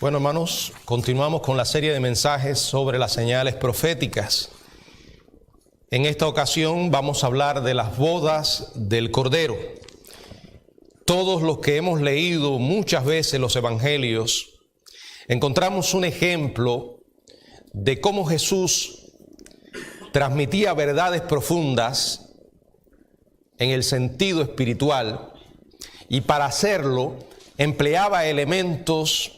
Bueno, hermanos, continuamos con la serie de mensajes sobre las señales proféticas. En esta ocasión vamos a hablar de las bodas del Cordero. Todos los que hemos leído muchas veces los evangelios, encontramos un ejemplo de cómo Jesús transmitía verdades profundas en el sentido espiritual y para hacerlo empleaba elementos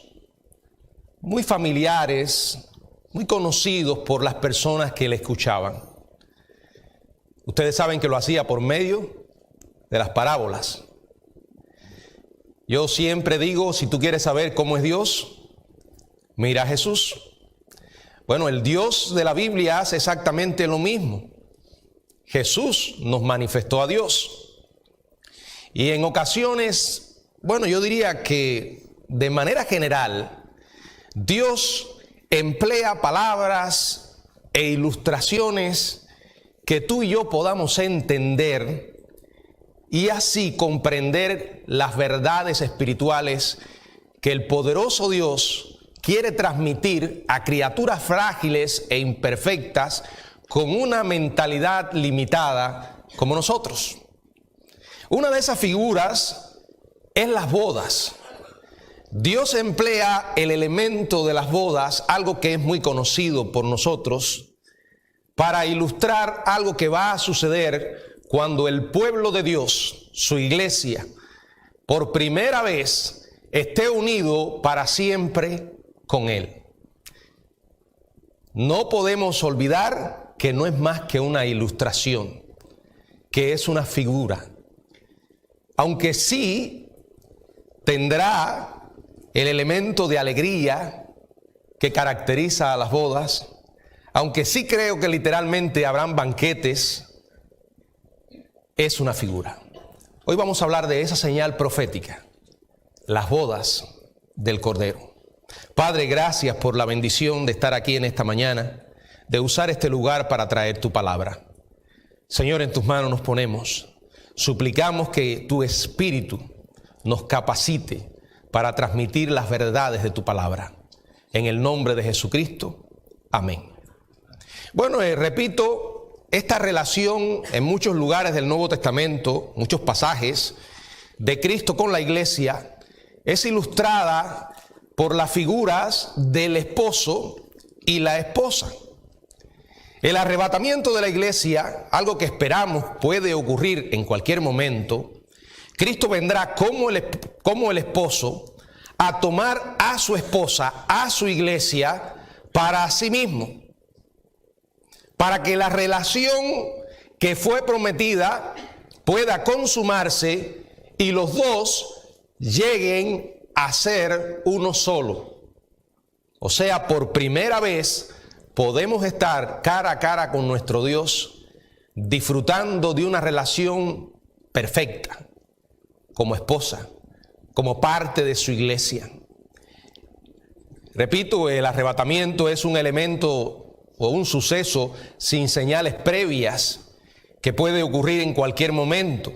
muy familiares, muy conocidos por las personas que le escuchaban. Ustedes saben que lo hacía por medio de las parábolas. Yo siempre digo, si tú quieres saber cómo es Dios, mira a Jesús. Bueno, el Dios de la Biblia hace exactamente lo mismo. Jesús nos manifestó a Dios. Y en ocasiones, bueno, yo diría que de manera general, Dios emplea palabras e ilustraciones que tú y yo podamos entender y así comprender las verdades espirituales que el poderoso Dios quiere transmitir a criaturas frágiles e imperfectas con una mentalidad limitada como nosotros. Una de esas figuras es las bodas. Dios emplea el elemento de las bodas, algo que es muy conocido por nosotros, para ilustrar algo que va a suceder cuando el pueblo de Dios, su iglesia, por primera vez esté unido para siempre con Él. No podemos olvidar que no es más que una ilustración, que es una figura, aunque sí tendrá el elemento de alegría que caracteriza a las bodas, aunque sí creo que literalmente habrán banquetes, es una figura. Hoy vamos a hablar de esa señal profética, las bodas del Cordero. Padre, gracias por la bendición de estar aquí en esta mañana, de usar este lugar para traer tu palabra. Señor, en tus manos nos ponemos. Suplicamos que tu Espíritu nos capacite para transmitir las verdades de tu palabra. En el nombre de Jesucristo, amén. Bueno, repito, esta relación en muchos lugares del Nuevo Testamento, muchos pasajes de Cristo con la iglesia, es ilustrada por las figuras del esposo y la esposa. El arrebatamiento de la iglesia, algo que esperamos puede ocurrir en cualquier momento. Cristo vendrá como el esposo a tomar a su esposa, a su iglesia, para sí mismo. Para que la relación que fue prometida pueda consumarse y los dos lleguen a ser uno solo. O sea, por primera vez podemos estar cara a cara con nuestro Dios, disfrutando de una relación perfecta, como esposa, como parte de su iglesia. Repito, el arrebatamiento es un elemento o un suceso sin señales previas que puede ocurrir en cualquier momento.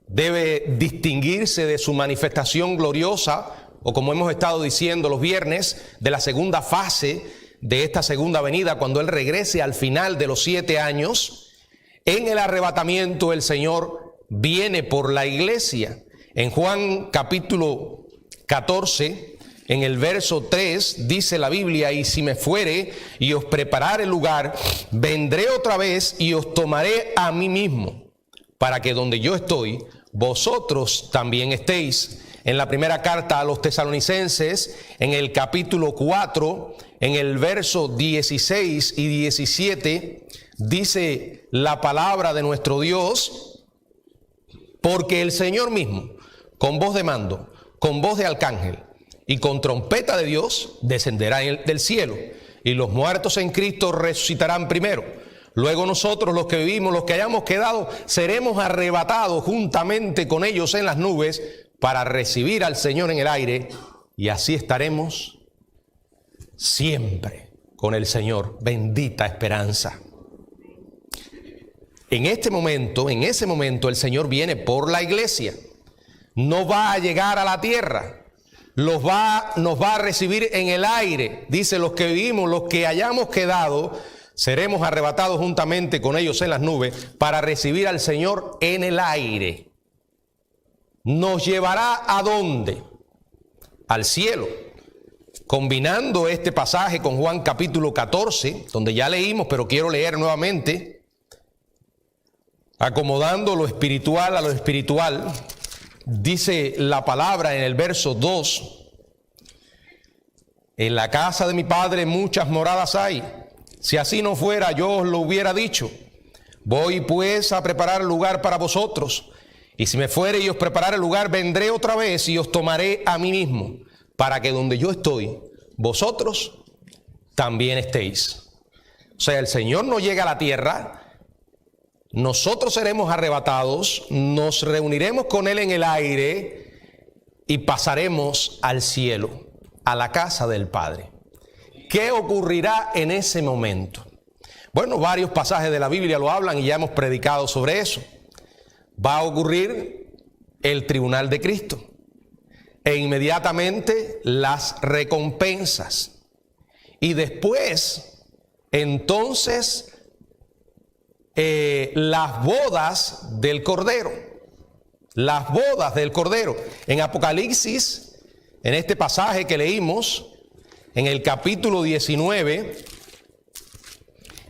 Debe distinguirse de su manifestación gloriosa, o como hemos estado diciendo los viernes, de la segunda fase de esta segunda venida, cuando Él regrese al final de los 7 años. En el arrebatamiento el Señor viene por la iglesia. En Juan capítulo 14, en el verso 3, dice la Biblia: y si me fuere y os preparare lugar, vendré otra vez y os tomaré a mí mismo, para que donde yo estoy, vosotros también estéis. En la primera carta a los tesalonicenses, en el capítulo 4, en el verso 16 y 17, dice la palabra de nuestro Dios: porque el Señor mismo, con voz de mando, con voz de arcángel y con trompeta de Dios, descenderá del cielo, y los muertos en Cristo resucitarán primero. Luego nosotros, los que vivimos, los que hayamos quedado, seremos arrebatados juntamente con ellos en las nubes para recibir al Señor en el aire, y así estaremos siempre con el Señor. Bendita esperanza. En ese momento, el Señor viene por la iglesia. No va a llegar a la tierra, nos va a recibir en el aire. Dice, los que vivimos, los que hayamos quedado, seremos arrebatados juntamente con ellos en las nubes para recibir al Señor en el aire. ¿Nos llevará a dónde? Al cielo. Combinando este pasaje con Juan capítulo 14, donde ya leímos, pero quiero leer nuevamente, acomodando lo espiritual a lo espiritual, dice la palabra en el verso 2, en la casa de mi Padre muchas moradas hay, si así no fuera yo os lo hubiera dicho, voy pues a preparar lugar para vosotros, y si me fuere y os preparare lugar, vendré otra vez y os tomaré a mí mismo, para que donde yo estoy, vosotros también estéis. O sea, el Señor no llega a la tierra, nosotros seremos arrebatados, nos reuniremos con Él en el aire y pasaremos al cielo, a la casa del Padre. ¿Qué ocurrirá en ese momento? Bueno, varios pasajes de la Biblia lo hablan y ya hemos predicado sobre eso. Va a ocurrir el tribunal de Cristo. E inmediatamente las recompensas. Y después, entonces, las bodas del Cordero. Las bodas del Cordero. En Apocalipsis, en este pasaje que leímos, en el capítulo 19,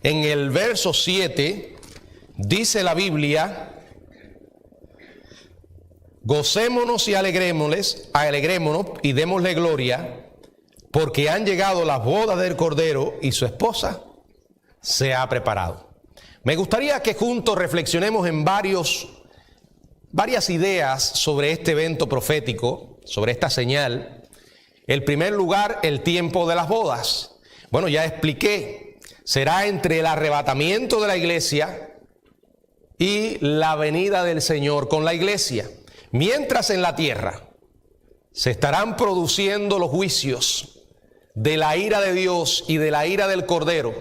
en el verso 7, dice la Biblia: gocémonos y alegrémonos y démosle gloria, porque han llegado las bodas del Cordero y su esposa se ha preparado. Me gustaría que juntos reflexionemos en varias ideas sobre este evento profético, sobre esta señal. En primer lugar, el tiempo de las bodas. Bueno, ya expliqué, será entre el arrebatamiento de la iglesia y la venida del Señor con la iglesia. Mientras en la tierra se estarán produciendo los juicios de la ira de Dios y de la ira del Cordero,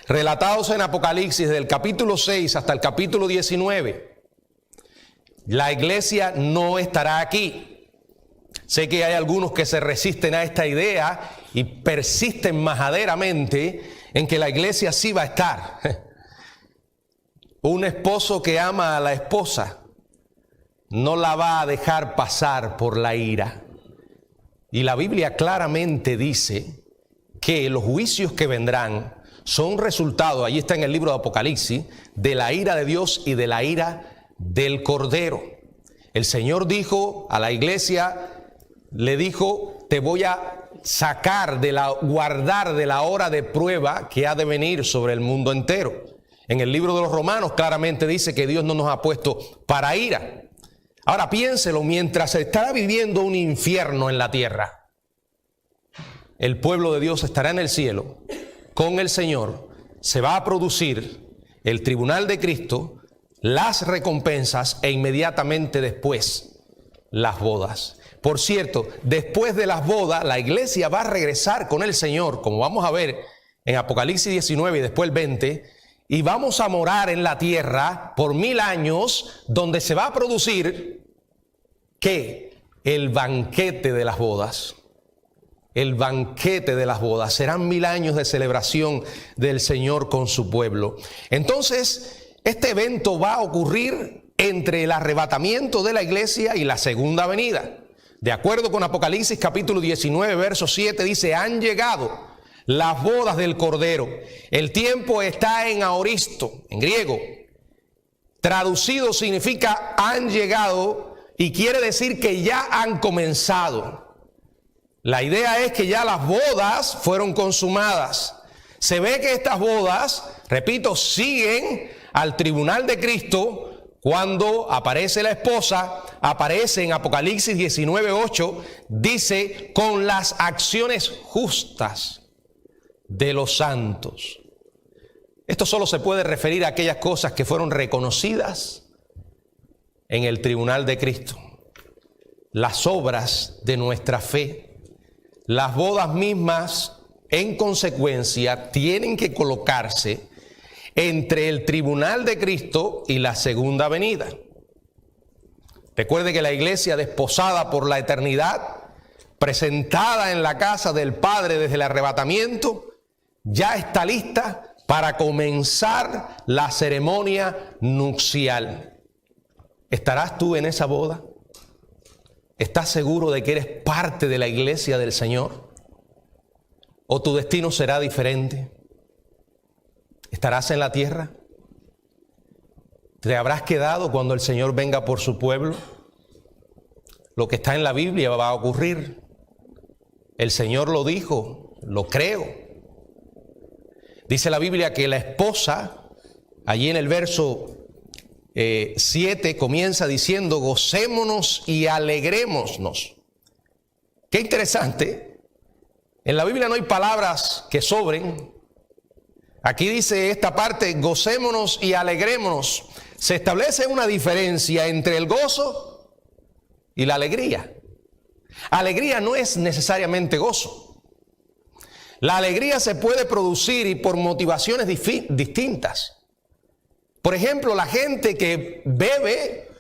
relatados en Apocalipsis del capítulo 6 hasta el capítulo 19, la iglesia no estará aquí. Sé que hay algunos que se resisten a esta idea y persisten majaderamente en que la iglesia sí va a estar. Un esposo que ama a la esposa no la va a dejar pasar por la ira. Y la Biblia claramente dice que los juicios que vendrán son resultado, ahí está en el libro de Apocalipsis, de la ira de Dios y de la ira del Cordero. El Señor dijo a la iglesia, le dijo, te voy a guardar de la hora de prueba que ha de venir sobre el mundo entero. En el libro de los Romanos claramente dice que Dios no nos ha puesto para ira. Ahora piénselo, mientras se estará viviendo un infierno en la tierra, el pueblo de Dios estará en el cielo con el Señor, se va a producir el tribunal de Cristo, las recompensas e inmediatamente después las bodas. Por cierto, después de las bodas, la iglesia va a regresar con el Señor, como vamos a ver en Apocalipsis 19 y después el 20, y vamos a morar en la tierra por 1000 años, donde se va a producir, ¿qué? El banquete de las bodas. El banquete de las bodas. Serán 1000 años de celebración del Señor con su pueblo. Entonces, este evento va a ocurrir entre el arrebatamiento de la iglesia y la segunda venida. De acuerdo con Apocalipsis capítulo 19, verso 7, dice, han llegado las bodas del Cordero. El tiempo está en aoristo, en griego. Traducido significa han llegado y quiere decir que ya han comenzado. La idea es que ya las bodas fueron consumadas. Se ve que estas bodas, repito, siguen al tribunal de Cristo. Cuando aparece la esposa, aparece en Apocalipsis 19:8, dice, con las acciones justas de los santos. Esto solo se puede referir a aquellas cosas que fueron reconocidas en el tribunal de Cristo. Las obras de nuestra fe, las bodas mismas, en consecuencia, tienen que colocarse entre el tribunal de Cristo y la segunda venida. Recuerde que la iglesia, desposada por la eternidad, presentada en la casa del Padre desde el arrebatamiento, ya está lista para comenzar la ceremonia nupcial. ¿Estarás tú en esa boda? ¿Estás seguro de que eres parte de la iglesia del Señor? ¿O tu destino será diferente? ¿Estarás en la tierra? ¿Te habrás quedado cuando el Señor venga por su pueblo? Lo que está en la Biblia va a ocurrir. El Señor lo dijo, lo creo. Dice la Biblia que la esposa, allí en el verso 7, comienza diciendo: gocémonos y alegrémonos. Qué interesante. En la Biblia no hay palabras que sobren. Aquí dice esta parte: gocémonos y alegrémonos. Se establece una diferencia entre el gozo y la alegría. Alegría no es necesariamente gozo. La alegría se puede producir y por motivaciones distintas. Por ejemplo, la gente que bebe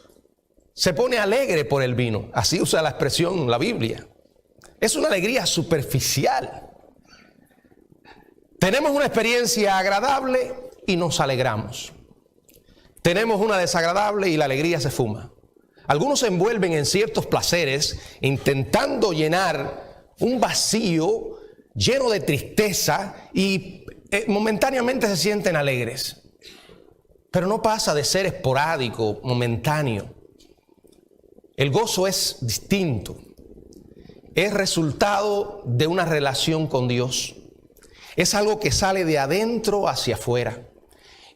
se pone alegre por el vino. Así usa la expresión la Biblia. Es una alegría superficial. Tenemos una experiencia agradable y nos alegramos. Tenemos una desagradable y la alegría se fuma. Algunos se envuelven en ciertos placeres intentando llenar un vacío lleno de tristeza y momentáneamente se sienten alegres. Pero no pasa de ser esporádico, momentáneo. El gozo es distinto. Es resultado de una relación con Dios. Es algo que sale de adentro hacia afuera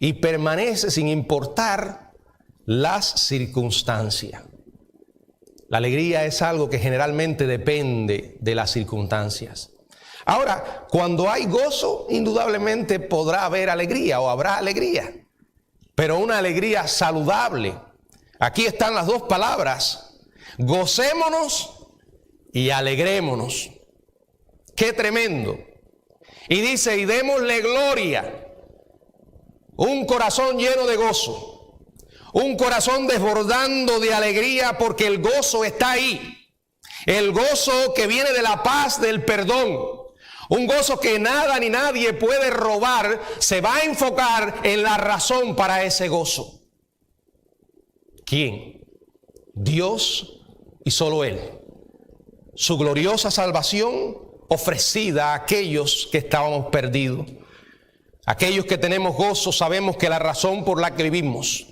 y permanece sin importar las circunstancias. La alegría es algo que generalmente depende de las circunstancias. Ahora, cuando hay gozo, indudablemente podrá haber alegría o habrá alegría, pero una alegría saludable. Aquí están las dos palabras: gocémonos y alegrémonos. ¡Qué tremendo! Y dice: y démosle gloria. Un corazón lleno de gozo, un corazón desbordando de alegría porque el gozo está ahí. El gozo que viene de la paz, del perdón. Un gozo que nada ni nadie puede robar. Se va a enfocar en la razón para ese gozo. ¿Quién? Dios y solo Él. Su gloriosa salvación ofrecida a aquellos que estábamos perdidos. Aquellos que tenemos gozo sabemos que la razón por la que vivimos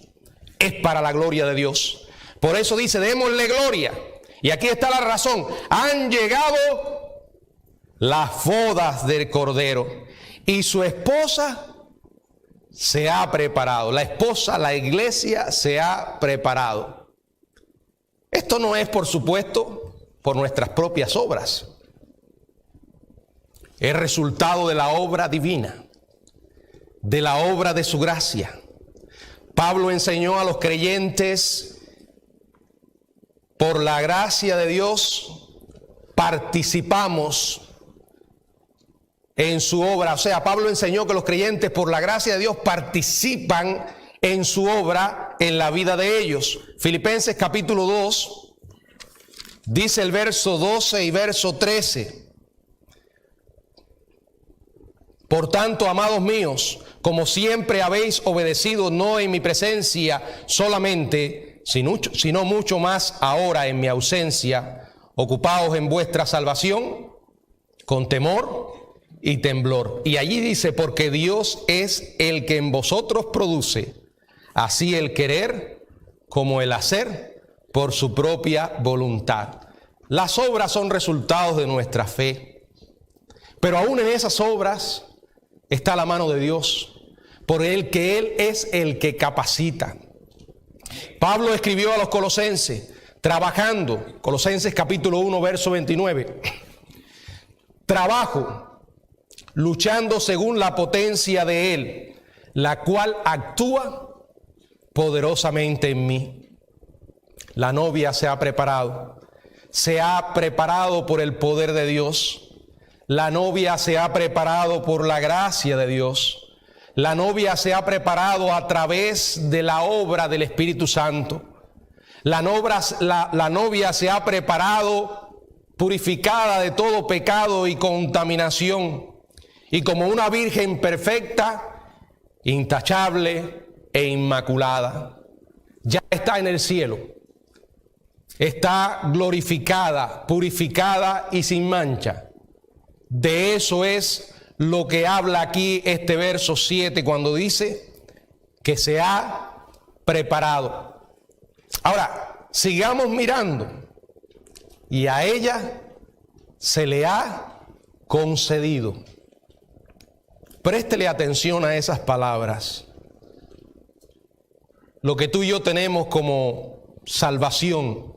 es para la gloria de Dios. Por eso dice: démosle gloria. Y aquí está la razón: han llegado las bodas del Cordero y su esposa se ha preparado. La esposa, la iglesia, se ha preparado. Esto no es, por supuesto, por nuestras propias obras. Es resultado de la obra divina, de la obra de su gracia. Pablo enseñó a los creyentes: por la gracia de Dios participamos en su obra. O sea, Pablo enseñó que los creyentes por la gracia de Dios participan en su obra, en la vida de ellos. Filipenses capítulo 2, dice el verso 12 y verso 13. Por tanto, amados míos, como siempre habéis obedecido, no en mi presencia solamente, sino mucho más ahora en mi ausencia, ocupaos en vuestra salvación con temor y temblor. Y allí dice: porque Dios es el que en vosotros produce así el querer como el hacer por su propia voluntad. Las obras son resultados de nuestra fe, pero aún en esas obras está la mano de Dios, por el que Él es el que capacita. Pablo escribió a los colosenses, trabajando, Colosenses capítulo 1, verso 29, trabajo, luchando según la potencia de Él, la cual actúa poderosamente en mí. La novia se ha preparado por el poder de Dios. La novia se ha preparado por la gracia de Dios. La novia se ha preparado a través de la obra del Espíritu Santo. La novia se ha preparado purificada de todo pecado y contaminación, y como una virgen perfecta, intachable e inmaculada. Ya está en el cielo, está glorificada, purificada y sin mancha. De eso es lo que habla aquí este verso 7 cuando dice que se ha preparado. Ahora, sigamos mirando. Y a ella se le ha concedido. Préstele atención a esas palabras. Lo que tú y yo tenemos como salvación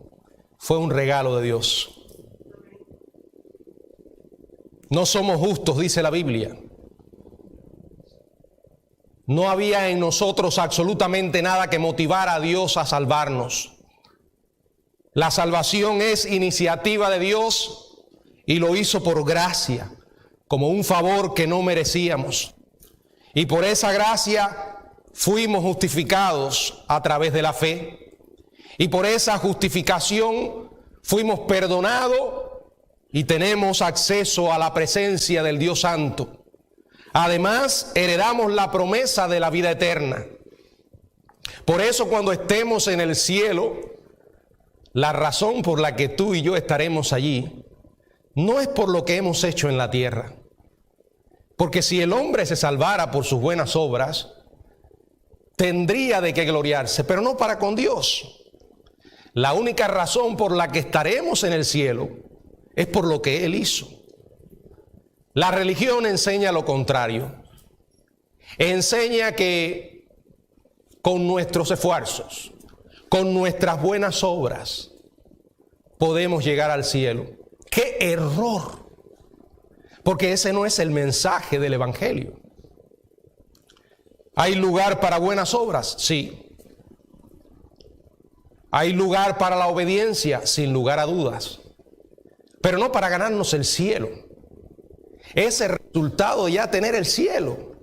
fue un regalo de Dios. No somos justos, dice la Biblia. No había en nosotros absolutamente nada que motivara a Dios a salvarnos. La salvación es iniciativa de Dios y lo hizo por gracia, como un favor que no merecíamos. Y por esa gracia fuimos justificados a través de la fe. Y por esa justificación fuimos perdonados y tenemos acceso a la presencia del Dios Santo. Además, heredamos la promesa de la vida eterna. Por eso, cuando estemos en el cielo, la razón por la que tú y yo estaremos allí no es por lo que hemos hecho en la tierra. Porque si el hombre se salvara por sus buenas obras, tendría de qué gloriarse, pero no para con Dios. La única razón por la que estaremos en el cielo es por lo que Él hizo. La religión enseña lo contrario. Enseña que con nuestros esfuerzos, con nuestras buenas obras, podemos llegar al cielo. ¡Qué error! Porque ese no es el mensaje del Evangelio. ¿Hay lugar para buenas obras? Sí. ¿Hay lugar para la obediencia? Sin lugar a dudas. Pero no para ganarnos el cielo. Es el resultado de ya tener el cielo.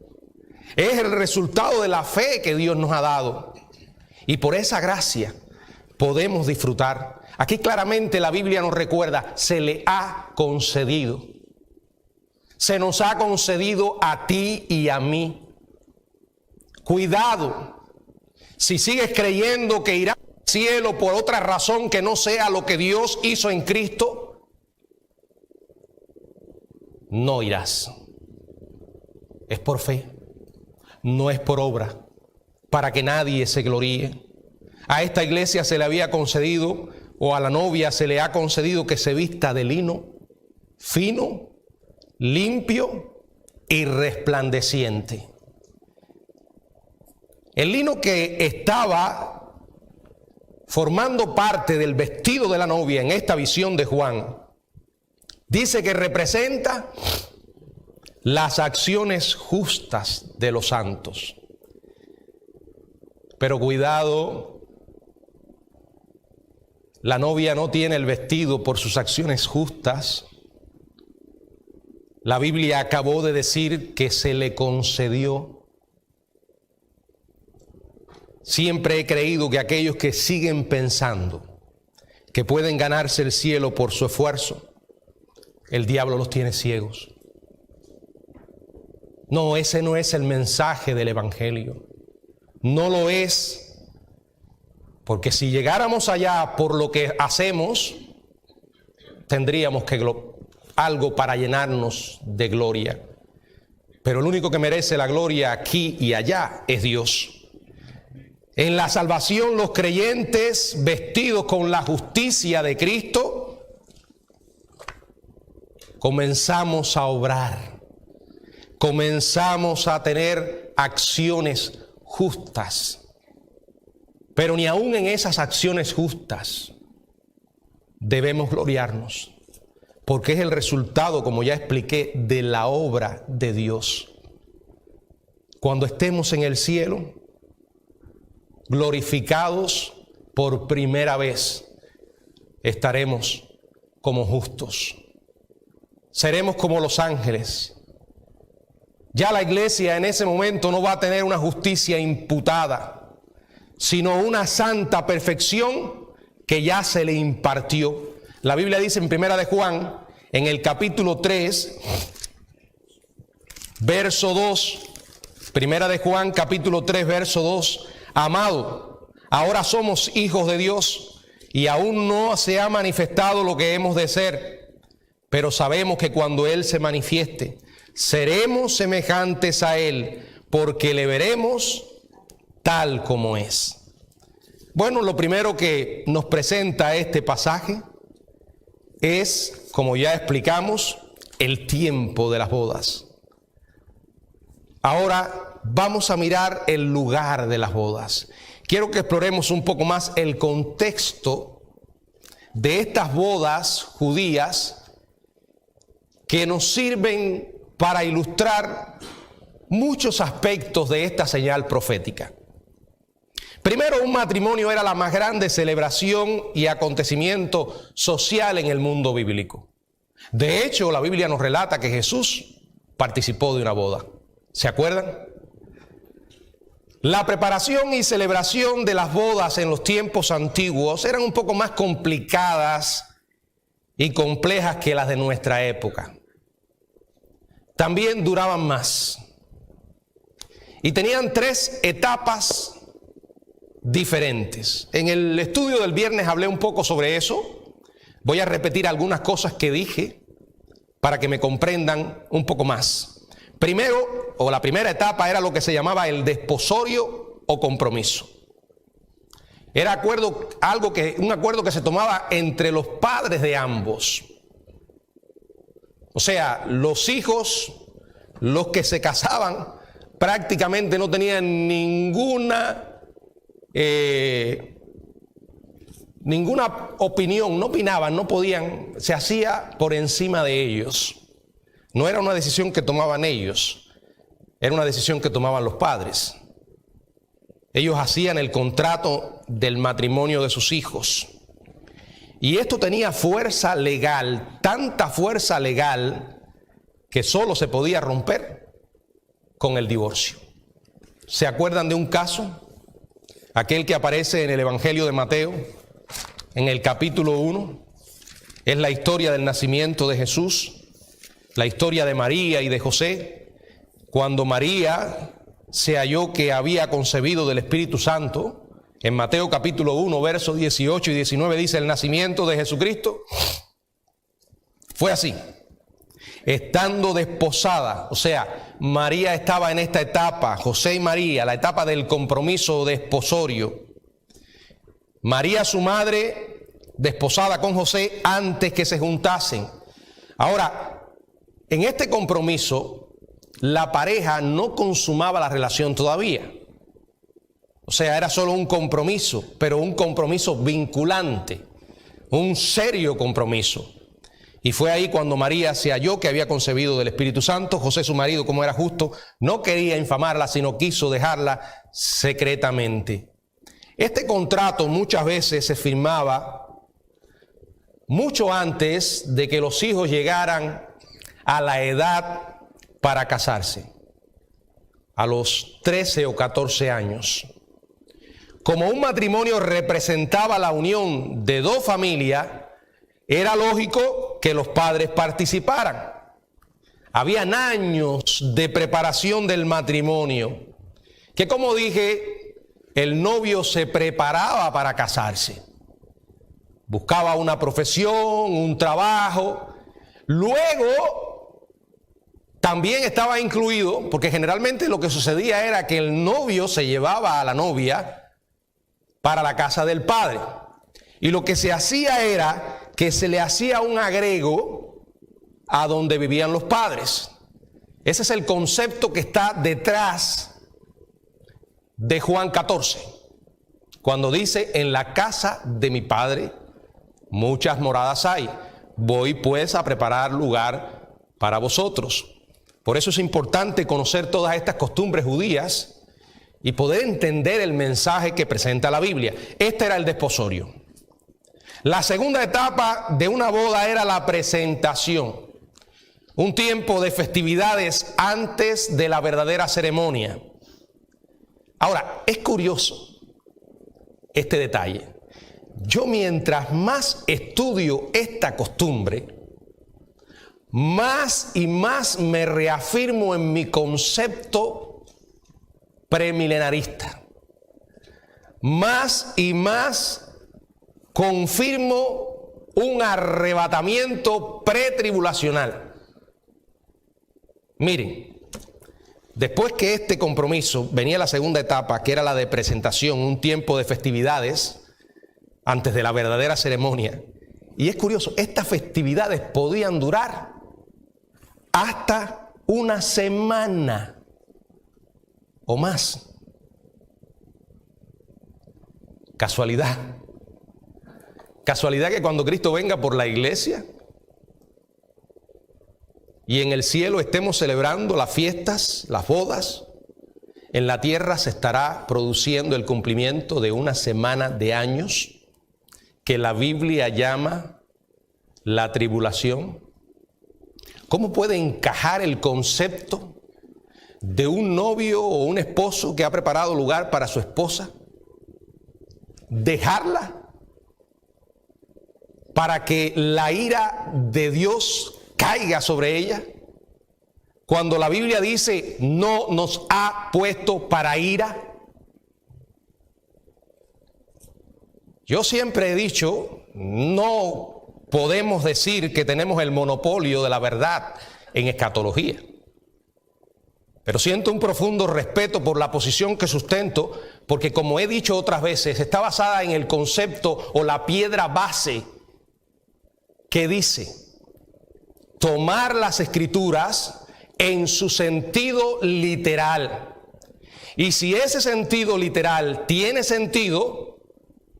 Es el resultado de la fe que Dios nos ha dado. Y por esa gracia podemos disfrutar. Aquí claramente la Biblia nos recuerda, se le ha concedido. Se nos ha concedido a ti y a mí. Cuidado, si sigues creyendo que irás al cielo por otra razón que no sea lo que Dios hizo en Cristo, no irás. Es por fe, no es por obra, para que nadie se gloríe. A esta iglesia se le había concedido, o a la novia se le ha concedido, que se vista de lino fino, limpio y resplandeciente. El lino que estaba formando parte del vestido de la novia en esta visión de Juan, dice que representa las acciones justas de los santos. Pero cuidado, la novia no tiene el vestido por sus acciones justas. La Biblia acabó de decir que se le concedió. Siempre he creído que aquellos que siguen pensando que pueden ganarse el cielo por su esfuerzo, el diablo los tiene ciegos. No, ese no es el mensaje del Evangelio. No lo es. Porque si llegáramos allá por lo que hacemos, tendríamos que algo para llenarnos de gloria. Pero el único que merece la gloria aquí y allá es Dios. En la salvación, los creyentes vestidos con la justicia de Cristo, comenzamos a obrar, comenzamos a tener acciones justas. Pero ni aún en esas acciones justas debemos gloriarnos, porque es el resultado, como ya expliqué, de la obra de Dios. Cuando estemos en el cielo, glorificados por primera vez, estaremos como justos. Seremos como los ángeles. Ya la iglesia en ese momento no va a tener una justicia imputada, sino una santa perfección que ya se le impartió. La Biblia dice en Primera de Juan, en el capítulo 3, verso 2, Primera de Juan, capítulo 3, verso 2, amado, ahora somos hijos de Dios y aún no se ha manifestado lo que hemos de ser, pero sabemos que cuando Él se manifieste, seremos semejantes a Él, porque le veremos tal como es. Bueno, lo primero que nos presenta este pasaje es, como ya explicamos, el tiempo de las bodas. Ahora vamos a mirar el lugar de las bodas. Quiero que exploremos un poco más el contexto de estas bodas judías que nos sirven para ilustrar muchos aspectos de esta señal profética. Primero, un matrimonio era la más grande celebración y acontecimiento social en el mundo bíblico. De hecho, la Biblia nos relata que Jesús participó de una boda. ¿Se acuerdan? La preparación y celebración de las bodas en los tiempos antiguos eran un poco más complicadas y complejas que las de nuestra época. También duraban más. Y tenían 3 etapas diferentes. En el estudio del viernes hablé un poco sobre eso. Voy a repetir algunas cosas que dije para que me comprendan un poco más. Primero, o la primera etapa era lo que se llamaba el desposorio o compromiso. Era un acuerdo que se tomaba entre los padres de ambos. O sea, los hijos, los que se casaban, prácticamente no tenían ninguna opinión, no opinaban, no podían, se hacía por encima de ellos. No era una decisión que tomaban ellos, era una decisión que tomaban los padres. Ellos hacían el contrato del matrimonio de sus hijos. Y esto tenía fuerza legal, tanta fuerza legal, que solo se podía romper con el divorcio. ¿Se acuerdan de un caso? Aquel que aparece en el Evangelio de Mateo, en el capítulo 1, es la historia del nacimiento de Jesús, la historia de María y de José. Cuando María se halló que había concebido del Espíritu Santo, en Mateo capítulo 1, versos 18 y 19 dice, el nacimiento de Jesucristo fue así. Estando desposada, o sea, María estaba en esta etapa, José y María, la etapa del compromiso desposorio. María, su madre, desposada con José antes que se juntasen. Ahora, en este compromiso, la pareja no consumaba la relación todavía. O sea, era solo un compromiso, pero un compromiso vinculante, un serio compromiso. Y fue ahí cuando María se halló que había concebido del Espíritu Santo. José, su marido, como era justo, no quería infamarla, sino quiso dejarla secretamente. Este contrato muchas veces se firmaba mucho antes de que los hijos llegaran a la edad para casarse, a los 13 o 14 años. Como un matrimonio representaba la unión de 2 familias, era lógico que los padres participaran. Habían años de preparación del matrimonio, que como dije, el novio se preparaba para casarse. Buscaba una profesión, un trabajo. Luego, también estaba incluido, porque generalmente lo que sucedía era que el novio se llevaba a la novia para la casa del padre. Y lo que se hacía era que se le hacía un agrego a donde vivían los padres. Ese es el concepto que está detrás de Juan 14, cuando dice, en la casa de mi padre muchas moradas hay, voy pues a preparar lugar para vosotros. Por eso es importante conocer todas estas costumbres judías y poder entender el mensaje que presenta la Biblia. Este era el desposorio. La segunda etapa de una boda era la presentación, un tiempo de festividades antes de la verdadera ceremonia. Ahora, es curioso este detalle. yo mientras más estudio esta costumbre, más y más me reafirmo en mi concepto premilenarista. Más y más confirmo un arrebatamiento pretribulacional. Miren, después que este compromiso venía la segunda etapa, que era la de presentación, un tiempo de festividades antes de la verdadera ceremonia. Y es curioso, estas festividades podían durar hasta una semana o más. Casualidad. Casualidad que cuando Cristo venga por la iglesia y en el cielo estemos celebrando las fiestas, las bodas, en la tierra se estará produciendo el cumplimiento de una semana de años que la Biblia llama la tribulación. ¿Cómo puede encajar el concepto de un novio o un esposo que ha preparado lugar para su esposa? Dejarla para que la ira de Dios caiga sobre ella, cuando la Biblia dice no nos ha puesto para ira. Yo siempre he dicho, no podemos decir que tenemos el monopolio de la verdad en escatología, pero siento un profundo respeto por la posición que sustento, porque como he dicho otras veces, está basada en el concepto o la piedra base que dice tomar las escrituras en su sentido literal. Y si ese sentido literal tiene sentido,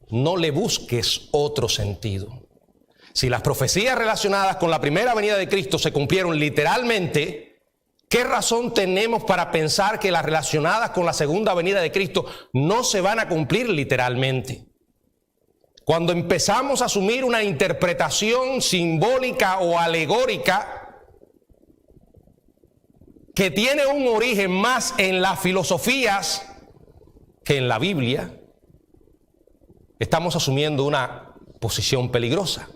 no le busques otro sentido. Si las profecías relacionadas con la primera venida de Cristo se cumplieron literalmente, ¿qué razón tenemos para pensar que las relacionadas con la segunda venida de Cristo no se van a cumplir literalmente? Cuando empezamos a asumir una interpretación simbólica o alegórica que tiene un origen más en las filosofías que en la Biblia, estamos asumiendo una posición peligrosa.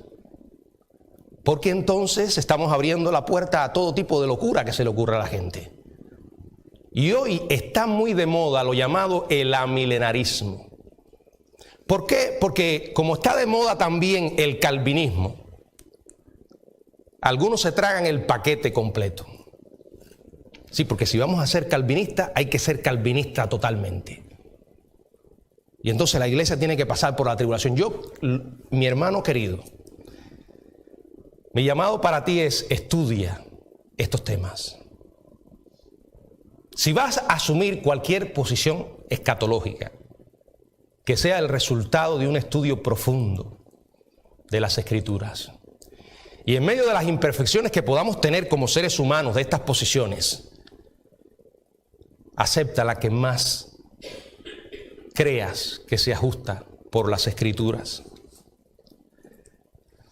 Porque entonces estamos abriendo la puerta a todo tipo de locura que se le ocurra a la gente. Y hoy está muy de moda lo llamado el amilenarismo. ¿Por qué? Porque como está de moda también el calvinismo, algunos se tragan el paquete completo. Sí, porque si vamos a ser calvinistas, hay que ser calvinista totalmente. Y entonces la iglesia tiene que pasar por la tribulación. Mi hermano querido, mi llamado para ti es: estudia estos temas. Si vas a asumir cualquier posición escatológica, que sea el resultado de un estudio profundo de las Escrituras. Y en medio de las imperfecciones que podamos tener como seres humanos de estas posiciones, acepta la que más creas que se ajusta por las Escrituras.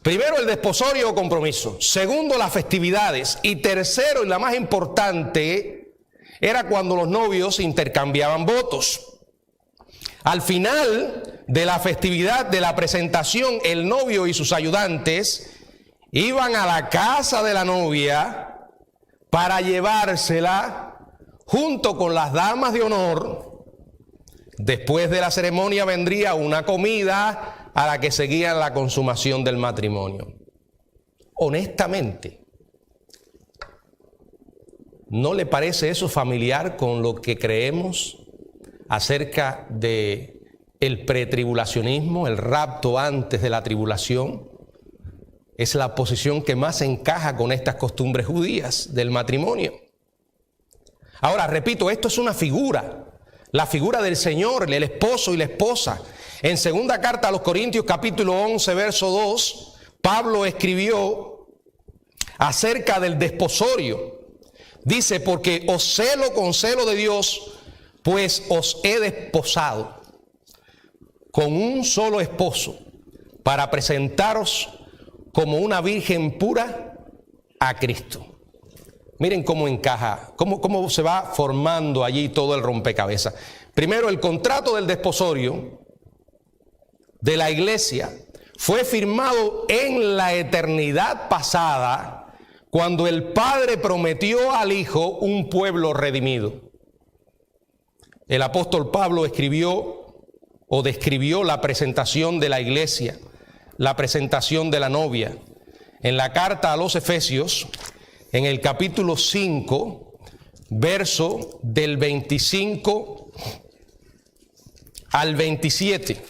Primero, el desposorio o compromiso. Segundo, las festividades. Y tercero, y la más importante, era cuando los novios intercambiaban votos. Al final de la festividad de la presentación, el novio y sus ayudantes iban a la casa de la novia para llevársela junto con las damas de honor. Después de la ceremonia vendría una comida a la que seguía la consumación del matrimonio. Honestamente, ¿no le parece eso familiar con lo que creemos acerca de el pretribulacionismo, el rapto antes de la tribulación? Es la posición que más encaja con estas costumbres judías del matrimonio. Ahora, repito, esto es una figura, la figura del Señor, el esposo y la esposa. En segunda carta a los Corintios, capítulo 11, verso 2, Pablo escribió acerca del desposorio. Dice: porque os celo con celo de Dios, pues os he desposado con un solo esposo para presentaros como una virgen pura a Cristo. Miren cómo encaja, cómo se va formando allí todo el rompecabezas. Primero, el contrato del desposorio de la iglesia fue firmado en la eternidad pasada, cuando el Padre prometió al Hijo un pueblo redimido. El apóstol Pablo escribió o describió la presentación de la iglesia, la presentación de la novia, en la carta a los Efesios, en el capítulo 5, verso del 25 al 27.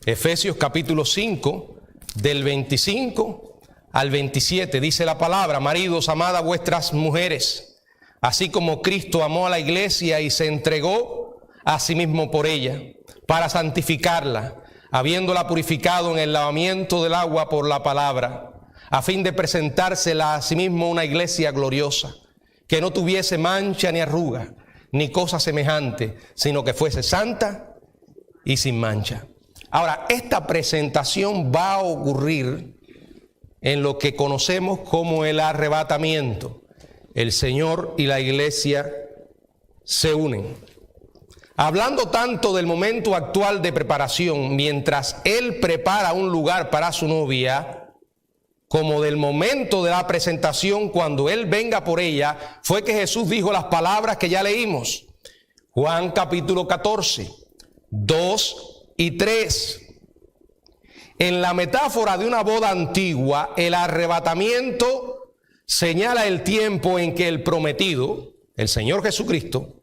Efesios capítulo 5, del 25 al 27, dice la palabra: maridos, amad a vuestras mujeres, así como Cristo amó a la iglesia y se entregó a sí mismo por ella, para santificarla, habiéndola purificado en el lavamiento del agua por la palabra, a fin de presentársela a sí mismo una iglesia gloriosa, que no tuviese mancha ni arruga, ni cosa semejante, sino que fuese santa y sin mancha. Ahora, esta presentación va a ocurrir en lo que conocemos como el arrebatamiento. El Señor y la iglesia se unen. Hablando tanto del momento actual de preparación, mientras Él prepara un lugar para su novia, como del momento de la presentación cuando Él venga por ella, fue que Jesús dijo las palabras que ya leímos. Juan capítulo 14, 2 y 3. En la metáfora de una boda antigua, el arrebatamiento señala el tiempo en que el prometido, el Señor Jesucristo,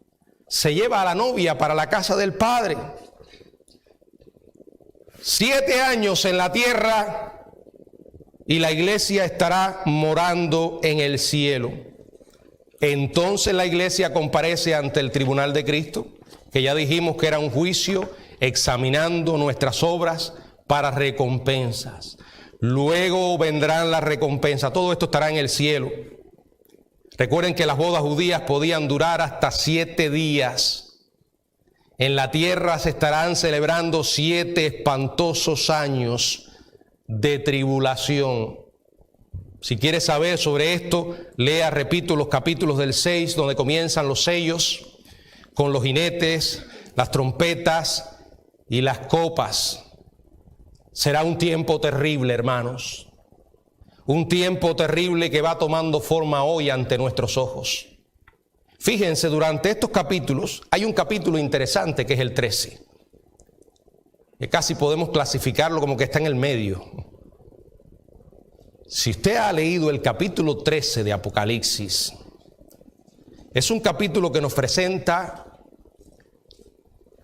se lleva a la novia para la casa del Padre. 7 años en la tierra y la iglesia estará morando en el cielo. Entonces la iglesia comparece ante el tribunal de Cristo, que ya dijimos que era un juicio examinando nuestras obras para recompensas. Luego vendrán las recompensas. Todo esto estará en el cielo. Recuerden que las bodas judías podían durar hasta 7 días. En la tierra se estarán celebrando 7 espantosos años de tribulación. Si quieres saber sobre esto, lea, repito, los capítulos del 6, donde comienzan los sellos, con los jinetes, las trompetas y las copas. Será un tiempo terrible, hermanos. Un tiempo terrible que va tomando forma hoy ante nuestros ojos. Fíjense, durante estos capítulos hay un capítulo interesante que es el 13, que casi podemos clasificarlo como que está en el medio. Si usted ha leído el capítulo 13 de Apocalipsis, es un capítulo que nos presenta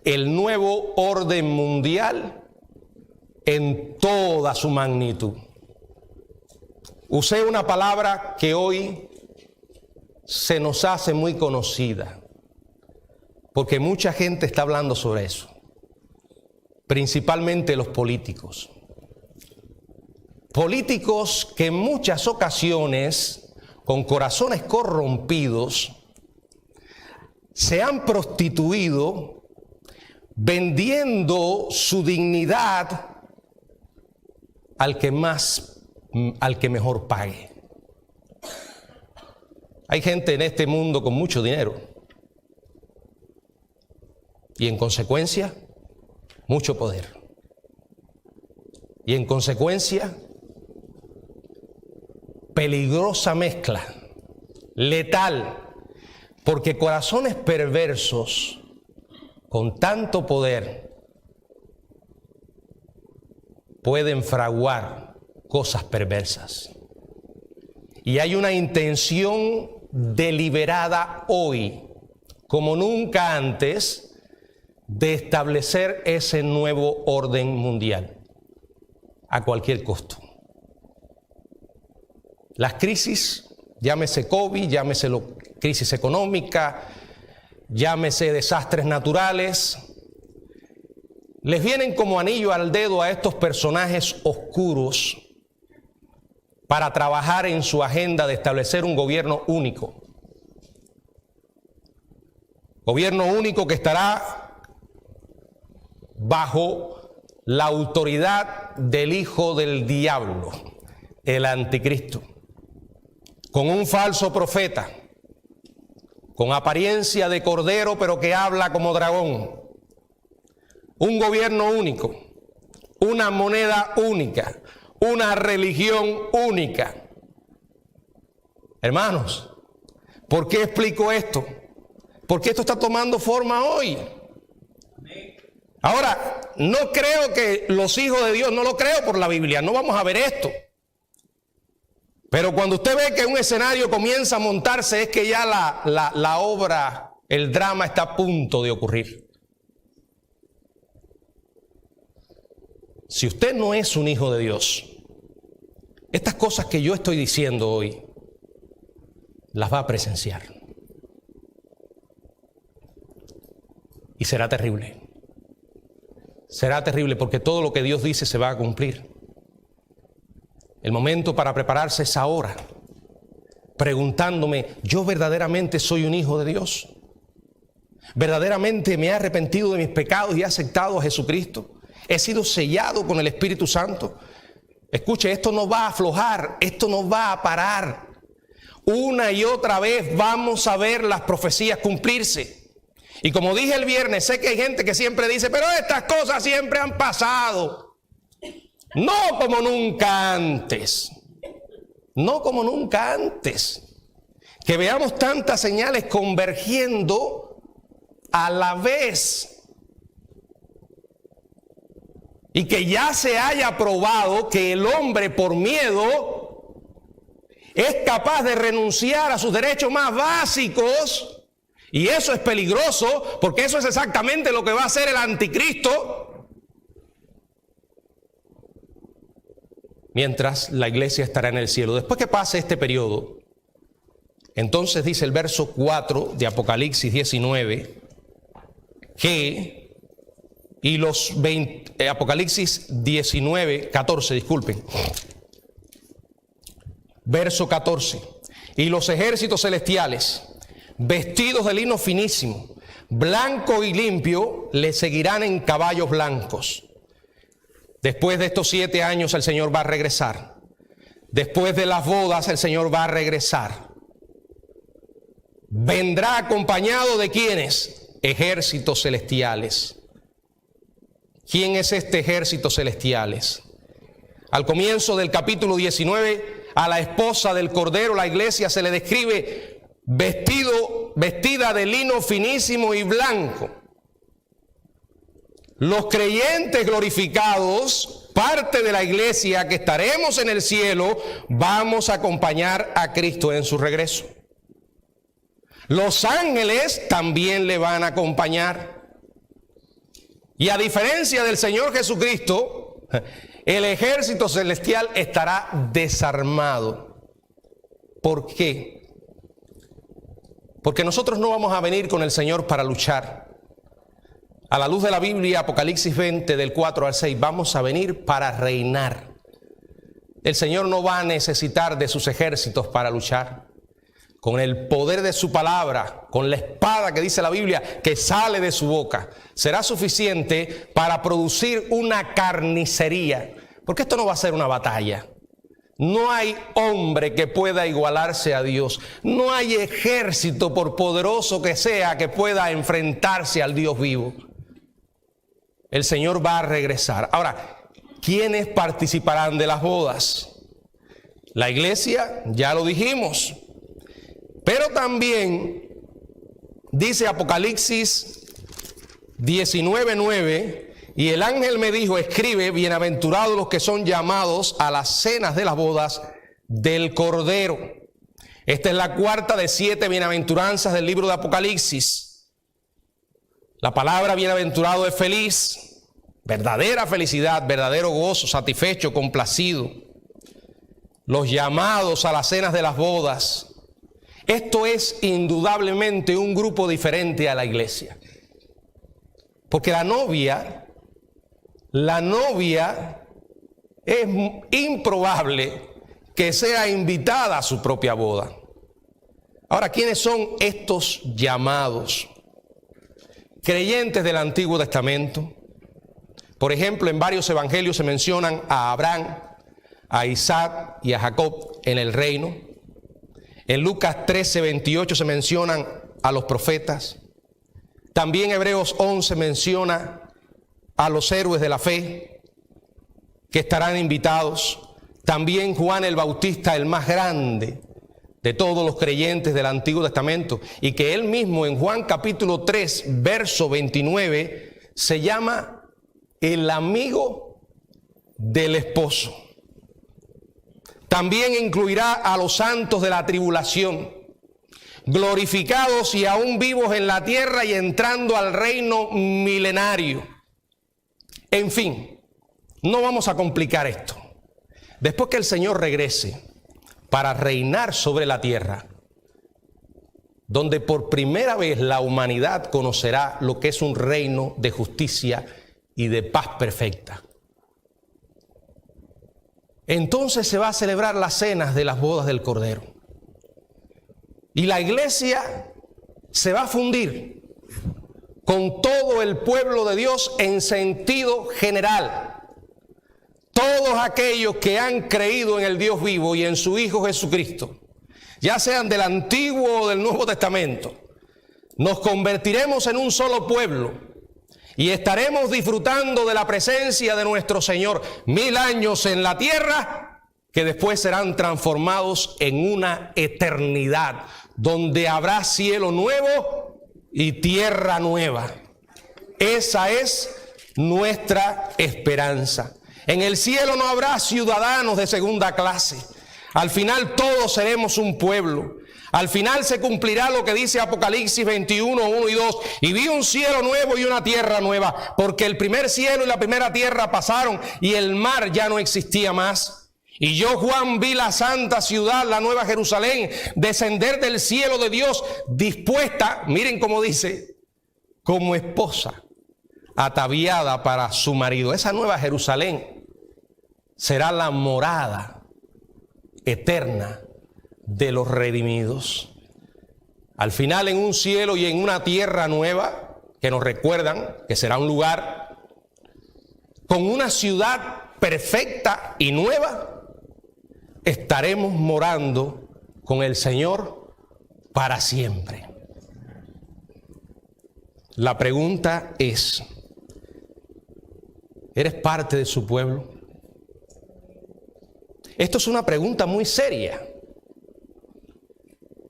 el nuevo orden mundial en toda su magnitud. Usé una palabra que hoy se nos hace muy conocida, porque mucha gente está hablando sobre eso, principalmente los políticos. Políticos que en muchas ocasiones, con corazones corrompidos, se han prostituido vendiendo su dignidad al que mejor pague. Hay gente en este mundo con mucho dinero y en consecuencia mucho poder. Y en consecuencia peligrosa mezcla, letal, porque corazones perversos con tanto poder pueden fraguar cosas perversas. Y hay una intención deliberada hoy, como nunca antes, de establecer ese nuevo orden mundial a cualquier costo. Las crisis, llámese COVID, llámese crisis económica, llámese desastres naturales, les vienen como anillo al dedo a estos personajes oscuros para trabajar en su agenda de establecer un gobierno único. Gobierno único que estará bajo la autoridad del hijo del diablo, el anticristo, con un falso profeta, con apariencia de cordero pero que habla como dragón. Un gobierno único, una moneda única, una religión única. Hermanos, ¿por qué explico esto? Porque esto está tomando forma hoy. Ahora, no creo que los hijos de Dios, no lo creo por la Biblia, no vamos a ver esto. Pero cuando usted ve que un escenario comienza a montarse, es que ya la obra, el drama está a punto de ocurrir. Si usted no es un hijo de Dios, estas cosas que yo estoy diciendo hoy, las va a presenciar. Y será terrible. Será terrible porque todo lo que Dios dice se va a cumplir. El momento para prepararse es ahora, preguntándome, ¿yo verdaderamente soy un hijo de Dios? ¿Verdaderamente me he arrepentido de mis pecados y he aceptado a Jesucristo? ¿He sido sellado con el Espíritu Santo? Escuche, esto no va a aflojar, esto no va a parar. Una y otra vez vamos a ver las profecías cumplirse. Y como dije el viernes, sé que hay gente que siempre dice, pero estas cosas siempre han pasado. No como nunca antes. No como nunca antes. Que veamos tantas señales convergiendo a la vez. Y que ya se haya probado que el hombre por miedo es capaz de renunciar a sus derechos más básicos. Y eso es peligroso porque eso es exactamente lo que va a hacer el anticristo. Mientras la iglesia estará en el cielo. Después que pase este periodo, entonces dice el verso 4 de Apocalipsis 19, que, y los Apocalipsis 19, 14, disculpen. Verso 14, y los ejércitos celestiales, vestidos de lino finísimo, blanco y limpio, le seguirán en caballos blancos. Después de estos 7 años el Señor va a regresar. Después de las bodas el Señor va a regresar. Vendrá acompañado de ¿quiénes? Ejércitos celestiales. ¿Quién es este ejército celestiales? Al comienzo del capítulo 19, a la esposa del Cordero, la iglesia se le describe vestida de lino finísimo y blanco. Los creyentes glorificados, parte de la iglesia que estaremos en el cielo, vamos a acompañar a Cristo en su regreso. Los ángeles también le van a acompañar. Y a diferencia del Señor Jesucristo, el ejército celestial estará desarmado. ¿Por qué? Porque nosotros no vamos a venir con el Señor para luchar. A la luz de la Biblia, Apocalipsis 20, del 4 al 6, vamos a venir para reinar. El Señor no va a necesitar de sus ejércitos para luchar. Con el poder de su palabra, con la espada que dice la Biblia, que sale de su boca, será suficiente para producir una carnicería. Porque esto no va a ser una batalla. No hay hombre que pueda igualarse a Dios. No hay ejército, por poderoso que sea, que pueda enfrentarse al Dios vivo. El Señor va a regresar. Ahora, ¿quiénes participarán de las bodas? La iglesia, ya lo dijimos. Pero también dice Apocalipsis 19:9, y el ángel me dijo, escribe, bienaventurados los que son llamados a las cenas de las bodas del Cordero. Esta es la cuarta de 7 bienaventuranzas del libro de Apocalipsis. La palabra bienaventurado es feliz, verdadera felicidad, verdadero gozo, satisfecho, complacido. Los llamados a las cenas de las bodas. Esto es indudablemente un grupo diferente a la iglesia. Porque la novia es improbable que sea invitada a su propia boda. Ahora, ¿quiénes son estos llamados? Creyentes del Antiguo Testamento. Por ejemplo, en varios evangelios se mencionan a Abraham, a Isaac y a Jacob en el reino. En Lucas 13:28 se mencionan a los profetas. También Hebreos 11 menciona a los héroes de la fe. que estarán invitados. También Juan el Bautista, el más grande de todos los creyentes del Antiguo Testamento, y que él mismo en Juan capítulo 3, verso 29, se llama el amigo del esposo. También incluirá a los santos de la tribulación, glorificados y aún vivos en la tierra y entrando al reino milenario. En fin, no vamos a complicar esto. Después que el Señor regrese para reinar sobre la tierra, donde por primera vez la humanidad conocerá lo que es un reino de justicia y de paz perfecta, entonces se va a celebrar las cenas de las bodas del Cordero. Y la iglesia se va a fundir con todo el pueblo de Dios en sentido general. Todos aquellos que han creído en el Dios vivo y en su Hijo Jesucristo, ya sean del Antiguo o del Nuevo Testamento, nos convertiremos en un solo pueblo y estaremos disfrutando de la presencia de nuestro Señor 1000 años en la tierra, que después serán transformados en una eternidad, donde habrá cielo nuevo y tierra nueva. Esa es nuestra esperanza. En el cielo no habrá ciudadanos de segunda clase. Al final todos seremos un pueblo. Al final se cumplirá lo que dice Apocalipsis 21, 1 y 2. Y vi un cielo nuevo y una tierra nueva, porque el primer cielo y la primera tierra pasaron y el mar ya no existía más. Y yo, Juan, vi la santa ciudad, la nueva Jerusalén, descender del cielo de Dios, dispuesta, miren cómo dice, como esposa, ataviada para su marido. Esa nueva Jerusalén será la morada eterna de los redimidos. Al final, en un cielo y en una tierra nueva, que nos recuerdan que será un lugar con una ciudad perfecta y nueva, estaremos morando con el Señor para siempre. La pregunta es, ¿eres parte de su pueblo? Esto es una pregunta muy seria,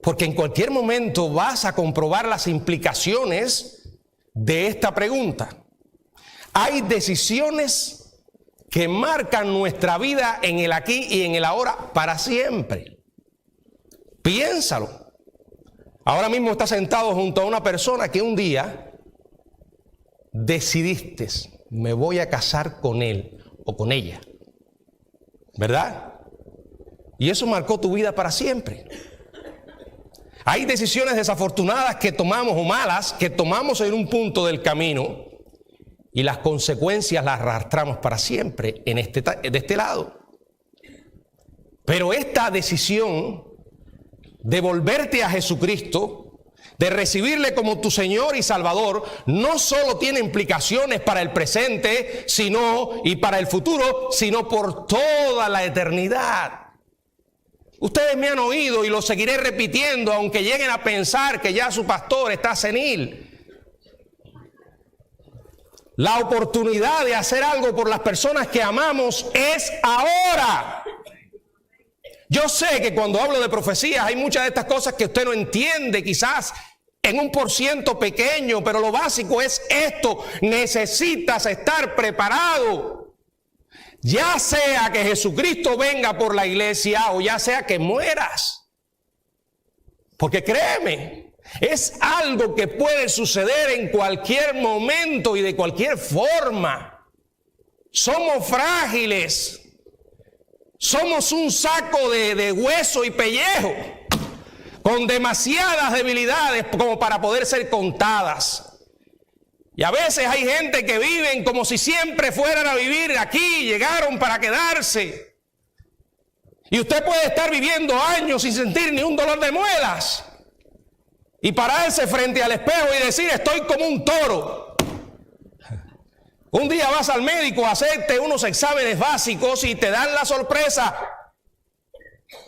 porque en cualquier momento vas a comprobar las implicaciones de esta pregunta. Hay decisiones que marcan nuestra vida en el aquí y en el ahora para siempre. Piénsalo. Ahora mismo estás sentado junto a una persona que un día decidiste, me voy a casar con él o con ella, ¿verdad? Y eso marcó tu vida para siempre. Hay decisiones desafortunadas que tomamos o malas que tomamos en un punto del camino y las consecuencias las arrastramos para siempre de este lado. Pero esta decisión de volverte a Jesucristo, de recibirle como tu Señor y Salvador, no solo tiene implicaciones para el presente, y para el futuro, sino por toda la eternidad. Ustedes me han oído y lo seguiré repitiendo, aunque lleguen a pensar que ya su pastor está senil. La oportunidad de hacer algo por las personas que amamos es ahora. Yo sé que cuando hablo de profecías hay muchas de estas cosas que usted no entiende, quizás en un % pequeño, pero lo básico es esto: necesitas estar preparado. Ya sea que Jesucristo venga por la iglesia o ya sea que mueras. Porque créeme, es algo que puede suceder en cualquier momento y de cualquier forma. Somos frágiles. Somos un saco de hueso y pellejo, con demasiadas debilidades como para poder ser contadas. Y a veces hay gente que viven como si siempre fueran a vivir aquí, llegaron para quedarse. Y usted puede estar viviendo años sin sentir ni un dolor de muelas y pararse frente al espejo y decir, estoy como un toro. Un día vas al médico a hacerte unos exámenes básicos y te dan la sorpresa: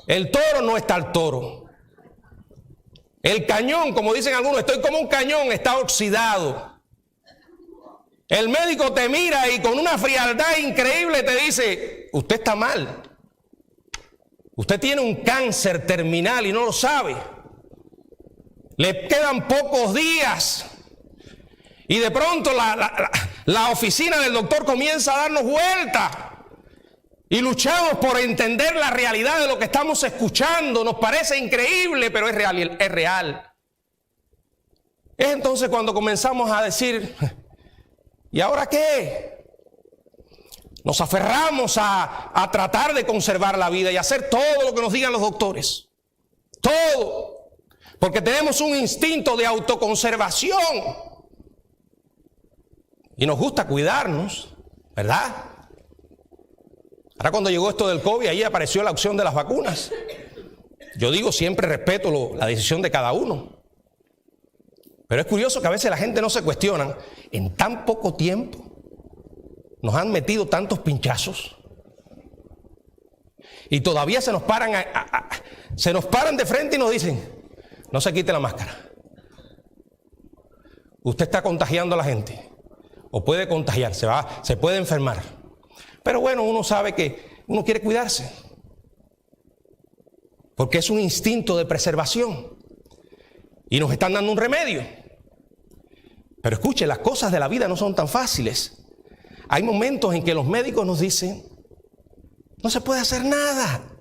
el toro no está al toro. El cañón, como dicen algunos, estoy como un cañón, está oxidado. El médico te mira y con una frialdad increíble te dice, usted está mal. Usted tiene un cáncer terminal y no lo sabe. Le quedan pocos días. Y de pronto la oficina del doctor comienza a darnos vuelta. Y luchamos por entender la realidad de lo que estamos escuchando. Nos parece increíble, pero es real, es real. Es entonces cuando comenzamos a decir, ¿y ahora qué? Nos aferramos a tratar de conservar la vida y hacer todo lo que nos digan los doctores. Todo. Porque tenemos un instinto de autoconservación. Y nos gusta cuidarnos, ¿verdad? Ahora cuando llegó esto del COVID, ahí apareció la opción de las vacunas. Yo digo, siempre respeto la decisión de cada uno. Pero es curioso que a veces la gente no se cuestiona. En tan poco tiempo nos han metido tantos pinchazos. Y todavía se nos paran de frente y nos dicen, no se quite la máscara. Usted está contagiando a la gente. O puede contagiarse, se puede enfermar. Pero bueno, uno sabe que uno quiere cuidarse. Porque es un instinto de preservación. Y nos están dando un remedio. Pero escuche, las cosas de la vida no son tan fáciles. Hay momentos en que los médicos nos dicen, no se puede hacer nada.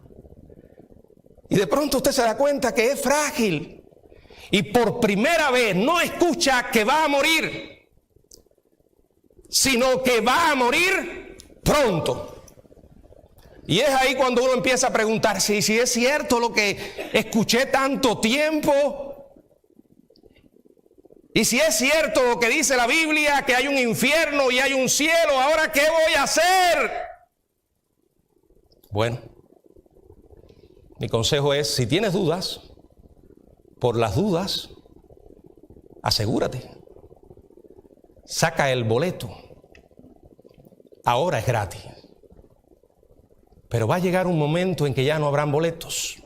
Y de pronto usted se da cuenta que es frágil. Y por primera vez no escucha que va a morir, sino que va a morir pronto. Y es ahí cuando uno empieza a preguntarse si es cierto lo que escuché tanto tiempo. Y si es cierto lo que dice la Biblia, que hay un infierno y hay un cielo, ¿ahora qué voy a hacer? Bueno, mi consejo es, si tienes dudas, por las dudas, asegúrate. Saca el boleto. Ahora es gratis. Pero va a llegar un momento en que ya no habrán boletos.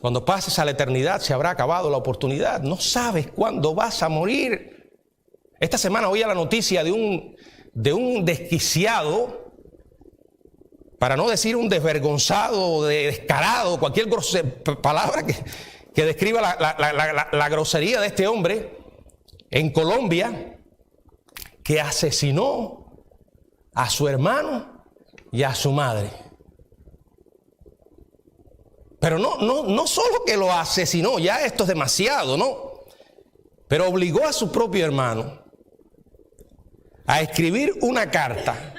Cuando pases a la eternidad se habrá acabado la oportunidad. No sabes cuándo vas a morir. Esta semana oía la noticia de un desquiciado, para no decir un desvergonzado, descarado, cualquier palabra que describa la grosería de este hombre en Colombia, que asesinó a su hermano y a su madre. Pero no solo que lo asesinó, ya esto es demasiado, ¿no? Pero obligó a su propio hermano a escribir una carta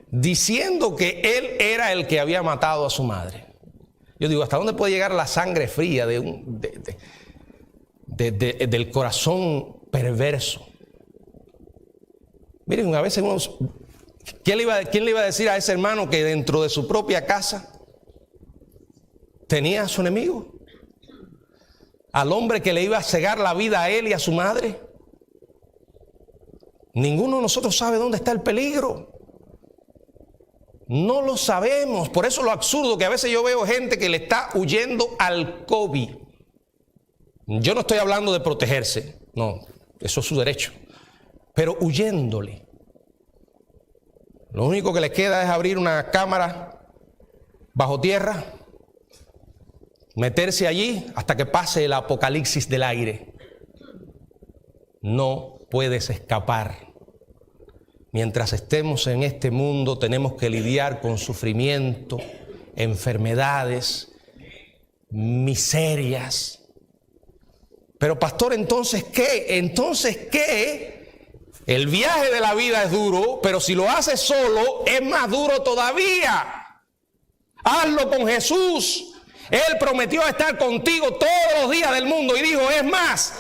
diciendo que él era el que había matado a su madre. Yo digo, ¿hasta dónde puede llegar la sangre fría del corazón perverso? Miren, a veces ¿quién le iba a decir a ese hermano que dentro de su propia casa tenía a su enemigo? Al hombre que le iba a cegar la vida a él y a su madre. Ninguno de nosotros sabe dónde está el peligro. No lo sabemos. Por eso lo absurdo que a veces yo veo gente que le está huyendo al COVID. Yo no estoy hablando de protegerse. No, eso es su derecho. Pero huyéndole. Lo único que les queda es abrir una cámara bajo tierra, meterse allí hasta que pase el apocalipsis del aire. No puedes escapar. Mientras estemos en este mundo tenemos que lidiar con sufrimiento, enfermedades, miserias. Pero pastor, ¿entonces qué? ¿Entonces qué? El viaje de la vida es duro, pero si lo haces solo es más duro todavía. Hazlo con Jesús. Él prometió estar contigo todos los días del mundo y dijo, es más,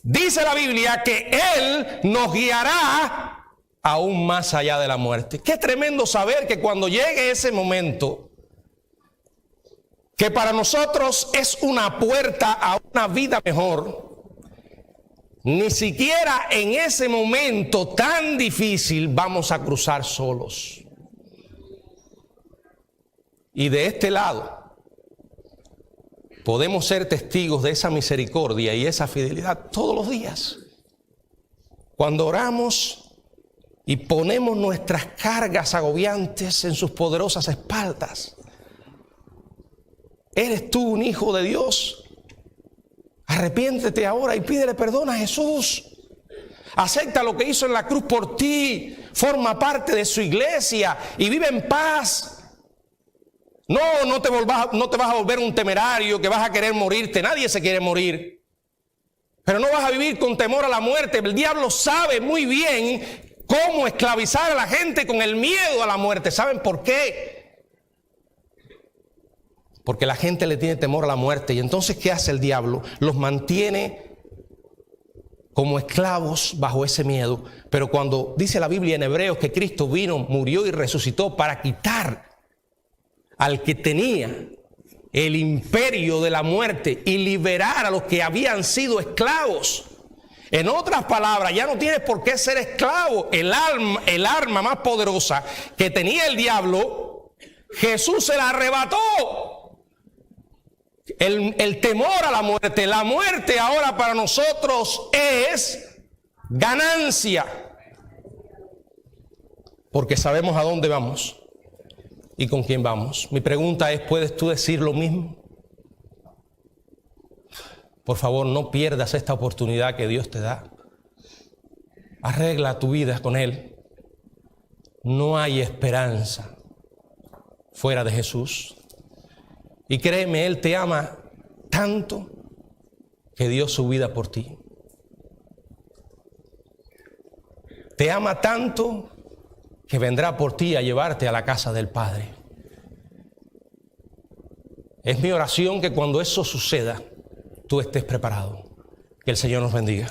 dice la Biblia que Él nos guiará aún más allá de la muerte. Qué tremendo saber que cuando llegue ese momento, que para nosotros es una puerta a una vida mejor, ni siquiera en ese momento tan difícil vamos a cruzar solos. Y de este lado podemos ser testigos de esa misericordia y esa fidelidad todos los días. Cuando oramos y ponemos nuestras cargas agobiantes en sus poderosas espaldas, ¿eres tú un hijo de Dios? Arrepiéntete ahora y pídele perdón a Jesús. Acepta lo que hizo en la cruz por ti. Forma parte de su iglesia y vive en paz. No te vas a volver un temerario que vas a querer morirte. Nadie se quiere morir. Pero no vas a vivir con temor a la muerte. El diablo sabe muy bien cómo esclavizar a la gente con el miedo a la muerte. ¿Saben por qué? Porque la gente le tiene temor a la muerte. Y entonces, ¿qué hace el diablo? Los mantiene como esclavos bajo ese miedo. Pero cuando dice la Biblia en Hebreos que Cristo vino, murió y resucitó para quitar al que tenía el imperio de la muerte y liberar a los que habían sido esclavos. En otras palabras, ya no tienes por qué ser esclavo. El arma más poderosa que tenía el diablo, Jesús se la arrebató. El temor a la muerte. La muerte ahora para nosotros es ganancia. Porque sabemos a dónde vamos y con quién vamos. Mi pregunta es, ¿puedes tú decir lo mismo? Por favor, no pierdas esta oportunidad que Dios te da. Arregla tu vida con Él. No hay esperanza fuera de Jesús. Y créeme, Él te ama tanto que dio su vida por ti. Te ama tanto que vendrá por ti a llevarte a la casa del Padre. Es mi oración que cuando eso suceda, tú estés preparado. Que el Señor nos bendiga.